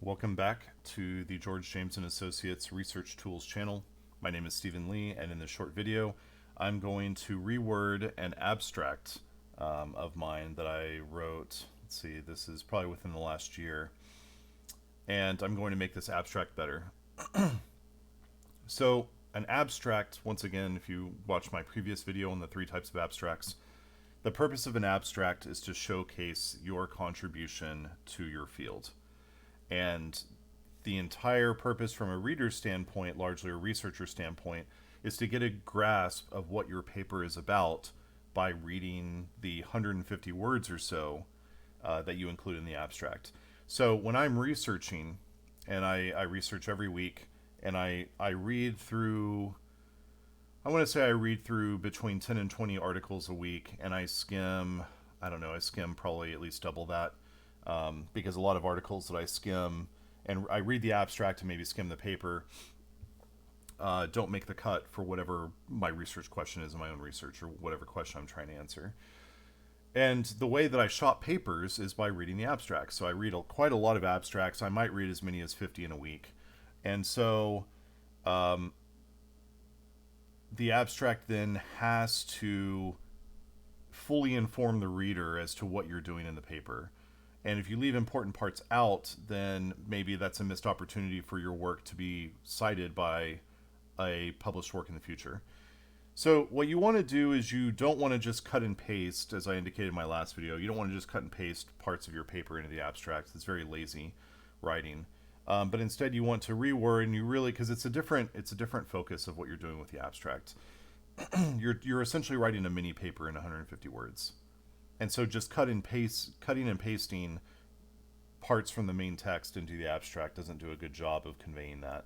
Welcome back to the George James and Associates Research Tools channel. My name is Stephen Lee, and in this short video, I'm going to reword an abstract of mine that I wrote. Let's see, this is probably within the last year, and I'm going to make this abstract better. So, an abstract, once again, if you watch my previous video on the 3 types of abstracts, the purpose of an abstract is to showcase your contribution to your field. And the entire purpose from a reader's standpoint, largely a researcher standpoint, is to get a grasp of what your paper is about by reading the 150 words or so that you include in the abstract. So when I'm researching, and I research every week, and I read through, I want to say I read through between 10 and 20 articles a week, and I skim, I don't know, I skim probably at least double that. Because a lot of articles that I skim and I read the abstract and maybe skim the paper don't make the cut for whatever my research question is in my own research or whatever question I'm trying to answer. And the way that I shop papers is by reading the abstracts. So I read quite a lot of abstracts. I might read as many as 50 in a week. And so the abstract then has to fully inform the reader as to what you're doing in the paper. And if you leave important parts out, then maybe that's a missed opportunity for your work to be cited by a published work in the future. So what you want to do is you don't want to just cut and paste, as I indicated in my last video. You don't want to just cut and paste parts of your paper into the abstract. It's very lazy writing. But instead you want to reword, and you really, because it's a different focus of what you're doing with the abstract. You're essentially writing a mini paper in 150 words. And so just cutting and pasting parts from the main text into the abstract doesn't do a good job of conveying that.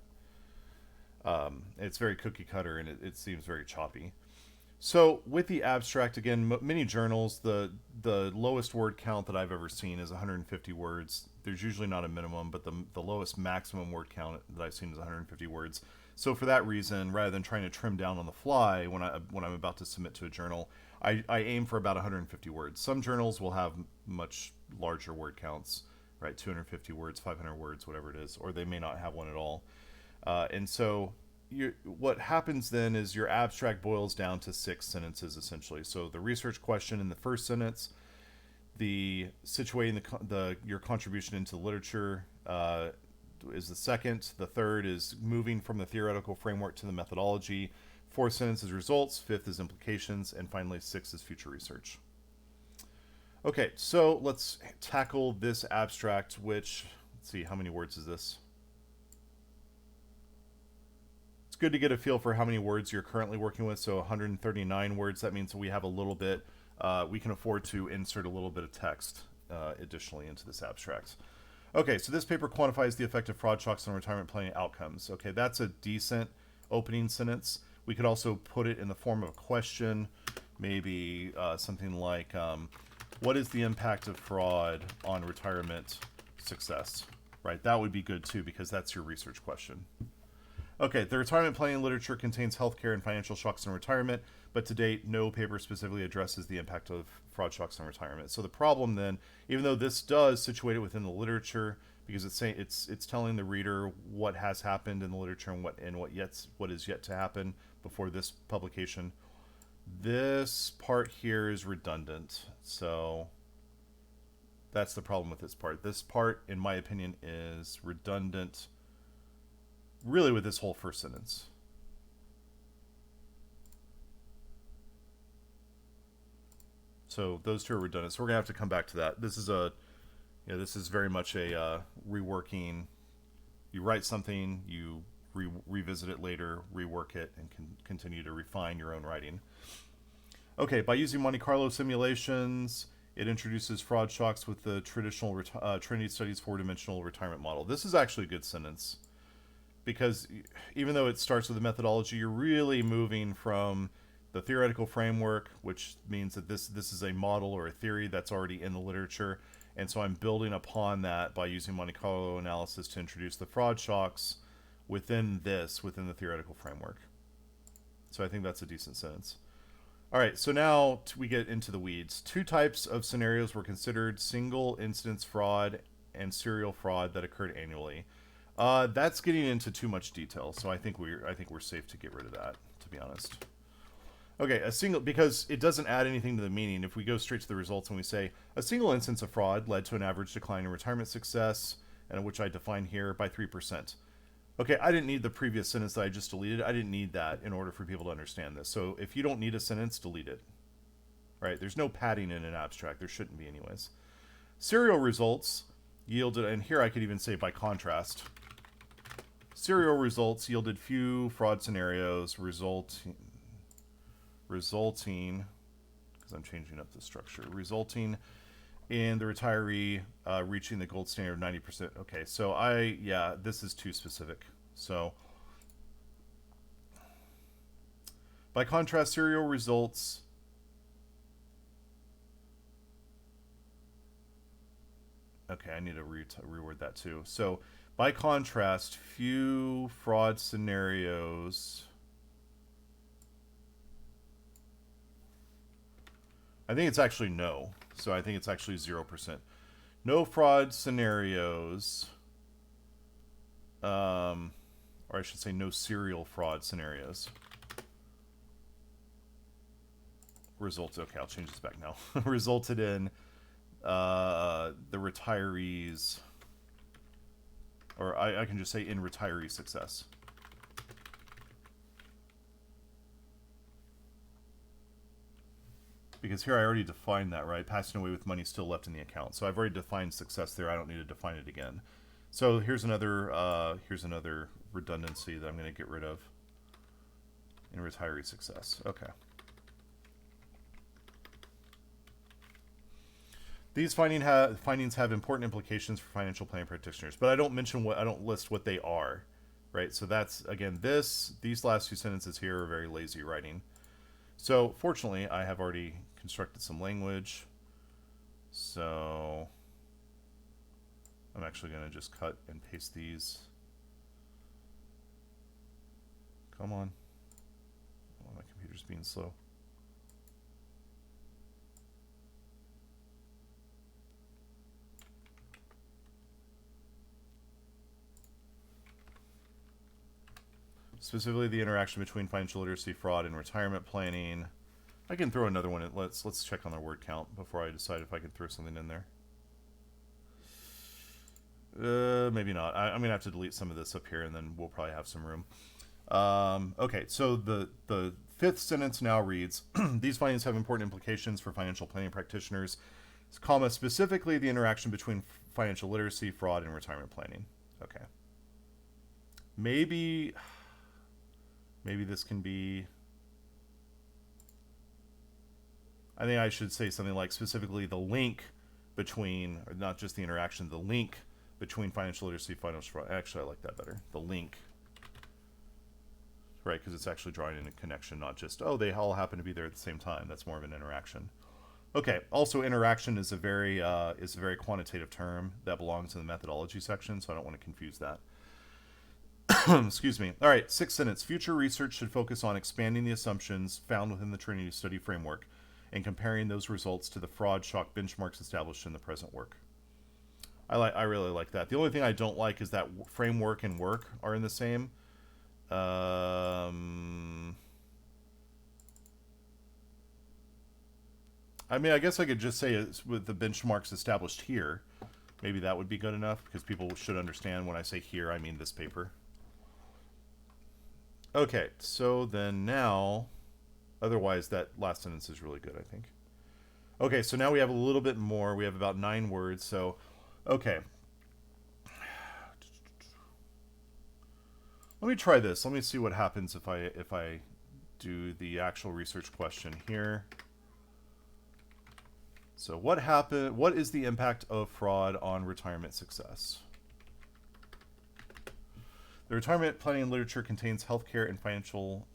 It's very cookie cutter, and it seems very choppy. So with the abstract, again, many journals, the lowest word count that I've ever seen is 150 words. There's usually not a minimum, but the lowest maximum word count that I've seen is 150 words. So for that reason, rather than trying to trim down on the fly when I'm about to submit to a journal, I aim for about 150 words. Some journals will have much larger word counts, right? 250 words, 500 words, whatever it is, or they may not have one at all. And so what happens then is your abstract boils down to 6 sentences essentially. So the research question in the first sentence, the situating your contribution into literature is the second. The third is moving from the theoretical framework to the methodology. Fourth sentence is results. Fifth is implications. And finally, 6 is future research. Okay, so let's tackle this abstract, which, let's see, how many words is this? It's good to get a feel for how many words you're currently working with. So 139 words, that means we have a little bit, we can afford to insert a little bit of text additionally into this abstract. Okay, so this paper quantifies the effect of fraud shocks on retirement planning outcomes. Okay, that's a decent opening sentence. We could also put it in the form of a question, maybe something like, what is the impact of fraud on retirement success? Right, that would be good too, because that's your research question. Okay, the retirement planning literature contains healthcare and financial shocks on retirement, but to date, no paper specifically addresses the impact of fraud shocks on retirement. So the problem then, even though this does situate it within the literature, because it's telling the reader what has happened in the literature and what is yet to happen before this publication, this part here is redundant. So that's the problem with this part. This part, in my opinion, is redundant really with this whole first sentence. So those two are redundant. So we're gonna have to come back to that. This is very much a reworking. You write something, you revisit it later, rework it, and continue to refine your own writing. Okay, by using Monte Carlo simulations, it introduces fraud shocks with the traditional Trinity Studies 4-dimensional retirement model. This is actually a good sentence, because even though it starts with the methodology, you're really moving from the theoretical framework, which means that this is a model or a theory that's already in the literature, and so I'm building upon that by using Monte Carlo analysis to introduce the fraud shocks within the theoretical framework. So I think that's a decent sentence. All right, so now we get into the weeds. 2 types of scenarios were considered: single instance fraud and serial fraud that occurred annually. That's getting into too much detail, so I think we're safe to get rid of that, to be honest. Okay, a single, because it doesn't add anything to the meaning. If we go straight to the results and we say a single instance of fraud led to an average decline in retirement success, and which I define here by 3%. Okay, I didn't need the previous sentence that I just deleted. I didn't need that in order for people to understand this. So if you don't need a sentence, delete it. Right? There's no padding in an abstract. There shouldn't be anyways. Serial results yielded, and here I could even say by contrast, serial results yielded few fraud scenarios resulting, because I'm changing up the structure, resulting in the retiree reaching the gold standard of 90%. Okay, so yeah, this is too specific. So by contrast, serial results okay, I need to reword that too. So by contrast, few fraud scenarios. I think it's actually no. So I think it's actually 0%. No fraud scenarios, or I should say no serial fraud scenarios. Okay, I'll change this back now. Resulted in the retirees, or I can just say in retiree success. Because here I already defined that, right? Passing away with money still left in the account. So I've already defined success there. I don't need to define it again. So here's another redundancy that I'm going to get rid of in retiree success. Okay. These findings have important implications for financial planning practitioners, but I don't list what they are, right? So that's, again, these last two sentences here are very lazy writing. So fortunately, I have already constructed some language. So I'm actually going to just cut and paste these. Come on. Oh, my computer's being slow. Specifically, the interaction between financial literacy, fraud, and retirement planning. I can throw another one in. Let's check on the word count before I decide if I can throw something in there. Maybe not. I'm gonna have to delete some of this up here, and then we'll probably have some room. Okay, so the fifth sentence now reads: These findings have important implications for financial planning practitioners, comma, specifically the interaction between financial literacy, fraud, and retirement planning. Okay. Maybe this can be, I think I should say something like specifically the link between, or not just the interaction, the link between financial literacy, financial fraud. Actually, I like that better. The link. Right, because it's actually drawing in a connection, not just, oh, they all happen to be there at the same time. That's more of an interaction. Okay, also interaction is a very quantitative term that belongs in the methodology section, so I don't want to confuse that. Excuse me. All right, sixth sentence. Future research should focus on expanding the assumptions found within the Trinity study framework and comparing those results to the fraud shock benchmarks established in the present work. I really like that. The only thing I don't like is that framework and work are in the same. I mean, I guess I could just say it's with the benchmarks established here. Maybe that would be good enough, because people should understand when I say here, I mean this paper. Okay, so then now, otherwise that last sentence is really good, I think. Okay, so now we have a little bit more. We have about 9 words, so, okay. Let me try this. Let me see what happens if I do the actual research question here. So what is the impact of fraud on retirement success? The retirement planning literature contains healthcare and financial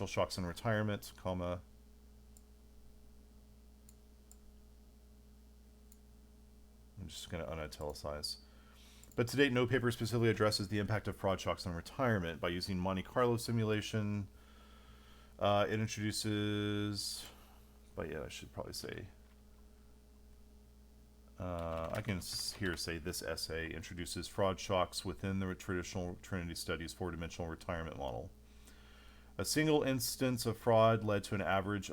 shocks in retirement, comma. I'm just going to unitalicize. But to date, no paper specifically addresses the impact of fraud shocks on retirement by using Monte Carlo simulation. It introduces, but yeah, I should probably say I can here say this essay introduces fraud shocks within the traditional Trinity Studies four-dimensional retirement model. A single instance of fraud led to an average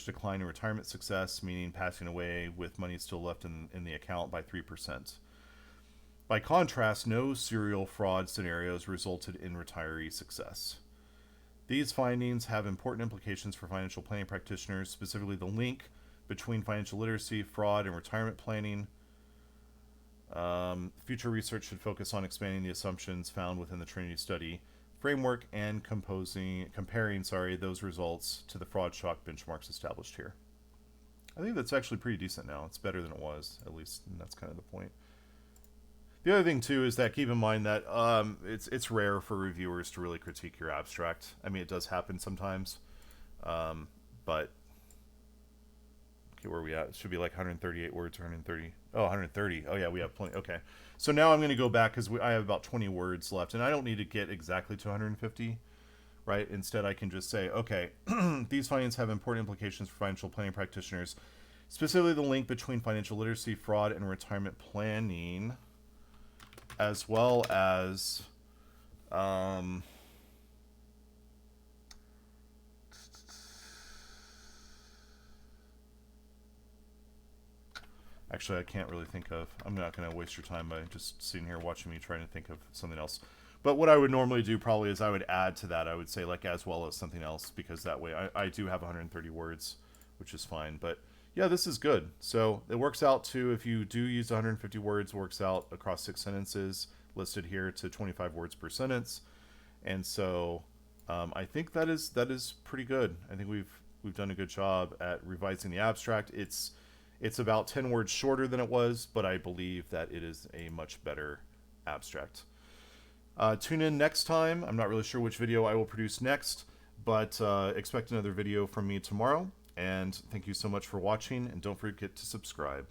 decline in retirement success, meaning passing away with money still left in the account by 3%. By contrast, no serial fraud scenarios resulted in retiree success. These findings have important implications for financial planning practitioners, specifically the link between financial literacy, fraud, and retirement planning. Future research should focus on expanding the assumptions found within the Trinity study framework and comparing those results to the fraud shock benchmarks established here. I think that's actually pretty decent now. It's better than it was, at least, and that's kind of the point. The other thing too is that keep in mind that it's rare for reviewers to really critique your abstract. I mean, it does happen sometimes, but okay, where are we at? It should be like 138 words or 130. Oh, 130. Oh yeah, we have plenty. Okay, so now I'm going to go back because I have about 20 words left, and I don't need to get exactly to 150. Right? Instead, I can just say, okay, these findings have important implications for financial planning practitioners, specifically the link between financial literacy, fraud, and retirement planning, as well as actually, I can't really think of. I'm not going to waste your time by just sitting here watching me trying to think of something else. But what I would normally do probably is I would add to that. I would say like as well as something else, because that way I do have 130 words, which is fine. But yeah, this is good. So it works out to, if you do use 150 words, works out across 6 sentences listed here to 25 words per sentence. And so I think that is pretty good. I think we've done a good job at revising the abstract. It's about 10 words shorter than it was, but I believe that it is a much better abstract. Tune in next time. I'm not really sure which video I will produce next, but expect another video from me tomorrow. And thank you so much for watching, and don't forget to subscribe.